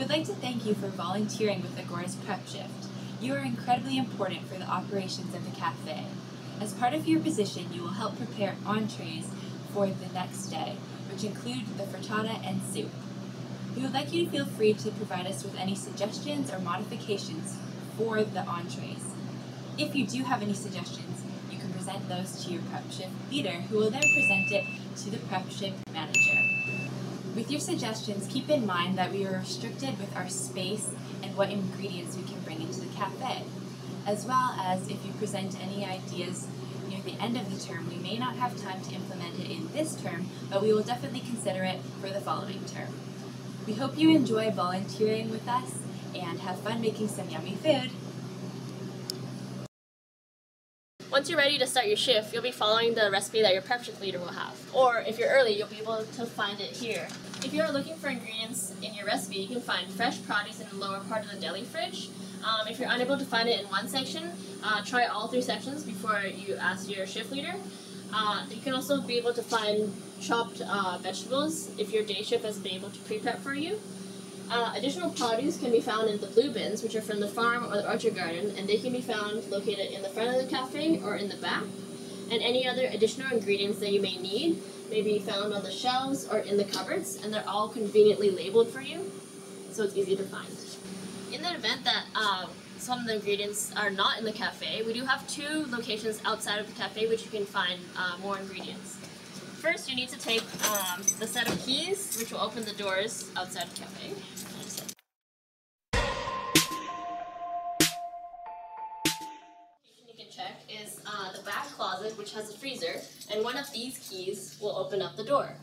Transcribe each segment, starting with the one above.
would like to thank you for volunteering with Agora's prep shift. You are incredibly important for the operations of the cafe. As part of your position, you will help prepare entrees for the next day, which include the frittata and soup. We would like you to feel free to provide us with any suggestions or modifications for the entrees. If you do have any suggestions, you can present those to your prep shift leader, who will then present it to the prep shift manager. With your suggestions, keep in mind that we are restricted with our space and what ingredients we can bring into the cafe. As well as if you present any ideas near the end of the term, we may not have time to implement it in this term, but we will definitely consider it for the following term. We hope you enjoy volunteering with us and have fun making some yummy food. Once you're ready to start your shift, you'll be following the recipe that your prep shift leader will have. Or if you're early, you'll be able to find it here. If you're looking for ingredients in your recipe, you can find fresh produce in the lower part of the deli fridge. If you're unable to find it in one section, try all 3 sections before you ask your shift leader. You can also be able to find chopped vegetables if your day shift has been able to pre-prep for you. Additional produce can be found in the blue bins, which are from the farm or the orchard garden, and they can be found located in the front of the cafe or in the back. And any other additional ingredients that you may need may be found on the shelves or in the cupboards, and they're all conveniently labeled for you, so it's easy to find. In the event that some of the ingredients are not in the cafe, we do have 2 locations outside of the cafe which you can find more ingredients. First, you need to take the set of keys, which will open the doors outside the cafe. You can check is the back closet, which has a freezer, and one of these keys will open up the door.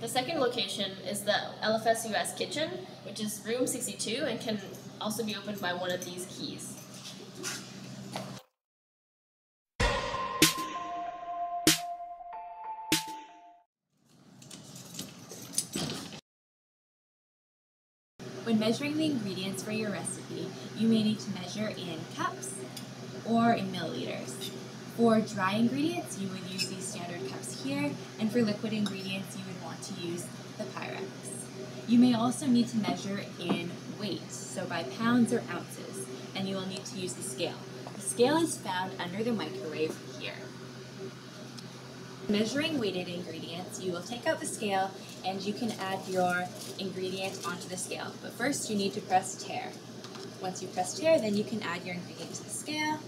The second location is the LFS US kitchen, which is room 62 and can also be opened by one of these keys. When measuring the ingredients for your recipe, you may need to measure in cups or in milliliters. For dry ingredients, you would use these standard cups here, and for liquid ingredients, you would want to use the Pyrex. You may also need to measure in weight, so by pounds or ounces, and you will need to use the scale. The scale is found under the microwave here. Measuring weighted ingredients, you will take out the scale and you can add your ingredient onto the scale. But first you need to press tare. Once you press tare, then you can add your ingredient to the scale.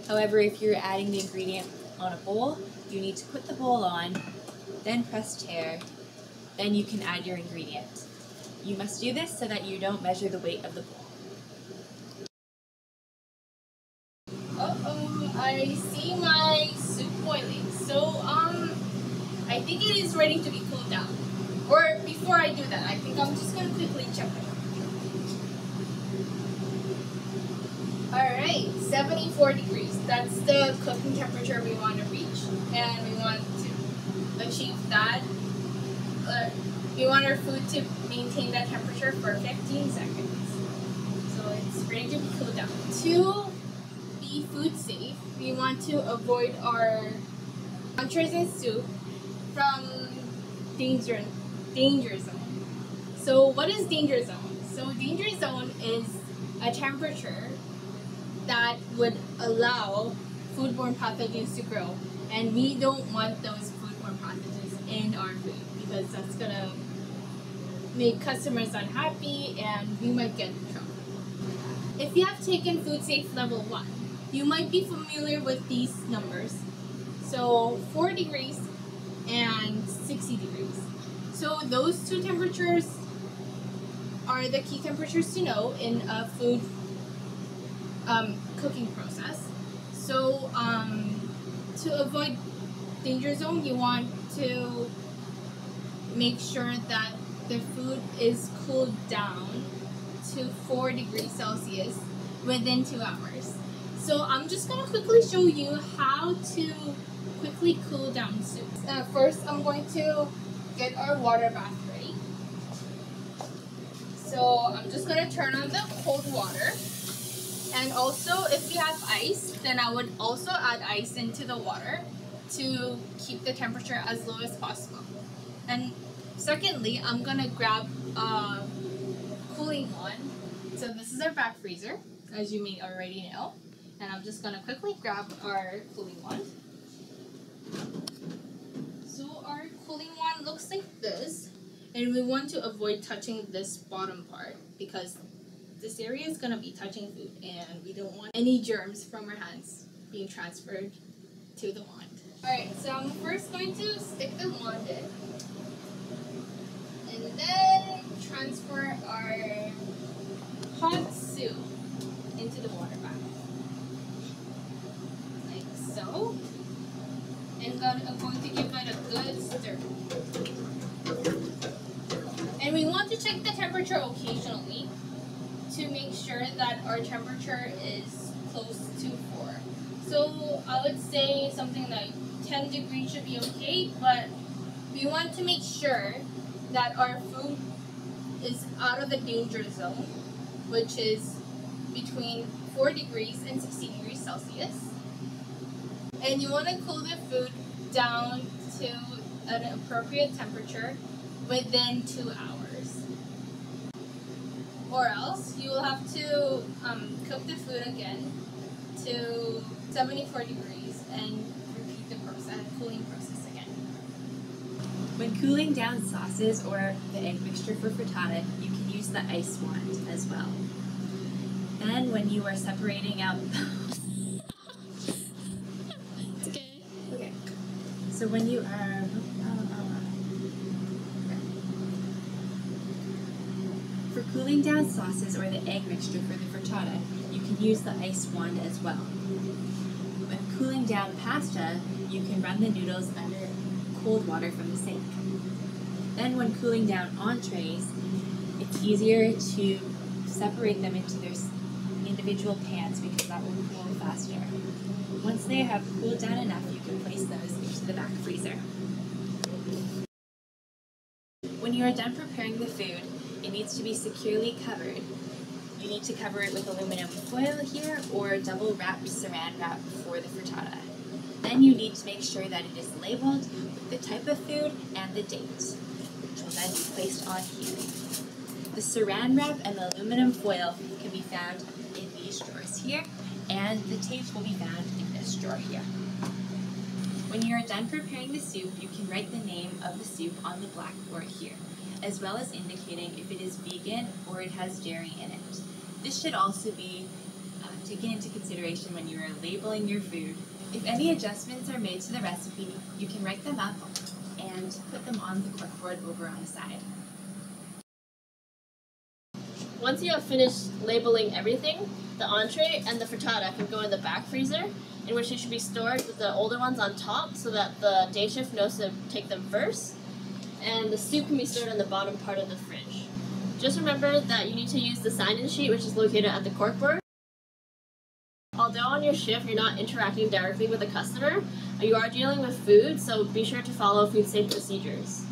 However, if you're adding the ingredient on a bowl, you need to put the bowl on, then press tare, then you can add your ingredient. You must do this so that you don't measure the weight of the bowl. Uh-oh, I see my soup boiling. So, I think it is ready to be cooled down. Or before I do that, I think I'm just going to quickly check it. Alright, 74 degrees. That's the cooking temperature we want to reach. And we want to achieve that. We want our food to maintain that temperature for 15 seconds. So it's ready to be cooled down. To be food safe, we want to avoid our entrees and soup from danger zone. So what is danger zone? So danger zone is a temperature that would allow foodborne pathogens to grow, and we don't want those foodborne pathogens in our food because that's gonna make customers unhappy and we might get in trouble. If you have taken food safe level 1, you might be familiar with these numbers. So 4 degrees and 60 degrees. So those 2 temperatures are the key temperatures to know in a food cooking process. So to avoid danger zone, you want to make sure that the food is cooled down to 4 degrees Celsius within 2 hours. So I'm just going to quickly show you how to quickly cool down soup. First, I'm going to get our water bath ready. So I'm just going to turn on the cold water. And also, if you have ice, then I would also add ice into the water to keep the temperature as low as possible. And secondly, I'm going to grab a cooling one is our back freezer, as you may already know. And I'm just gonna quickly grab our cooling wand. So our cooling wand looks like this. And we want to avoid touching this bottom part because this area is gonna be touching food and we don't want any germs from our hands being transferred to the wand. Alright, so I'm first going to stick the wand in. And then transfer our hot soup into the water bath. Like so. And then I'm going to give it a good stir. And we want to check the temperature occasionally to make sure that our temperature is close to 4. So I would say something like 10 degrees should be okay, but we want to make sure that our food is out of the danger zone, which is between 4 degrees and 60 degrees Celsius. And you want to cool the food down to an appropriate temperature within 2 hours. Or else you will have to cook the food again to 74 degrees and repeat the cooling process again. When cooling down sauces or the egg mixture for frittata, you can use the ice wand as well. Then when you are separating out It's okay. Okay. So when you are for cooling down sauces or the egg mixture for the frittata, you can use the ice wand as well. When cooling down pasta, you can run the noodles under cold water from the sink. Then when cooling down entrees, it's easier to separate them into their individual pans because that will cool faster. Once they have cooled down enough, you can place those into the back freezer. When you are done preparing the food, it needs to be securely covered. You need to cover it with aluminum foil here or double wrapped saran wrap for the frittata. Then you need to make sure that it is labeled with the type of food and the date, which will then be placed on here. The saran wrap and the aluminum foil can be found in these drawers here, and the tape will be found in this drawer here. When you are done preparing the soup, you can write the name of the soup on the blackboard here, as well as indicating if it is vegan or it has dairy in it. This should also be taken into consideration when you are labeling your food. If any adjustments are made to the recipe, you can write them up and put them on the corkboard over on the side. Once you have finished labeling everything, the entree and the frittata can go in the back freezer, in which they should be stored with the older ones on top so that the day shift knows to take them first. And the soup can be stored on the bottom part of the fridge. Just remember that you need to use the sign-in sheet, which is located at the corkboard. Although on your shift you're not interacting directly with the customer, you are dealing with food, so be sure to follow food safe procedures.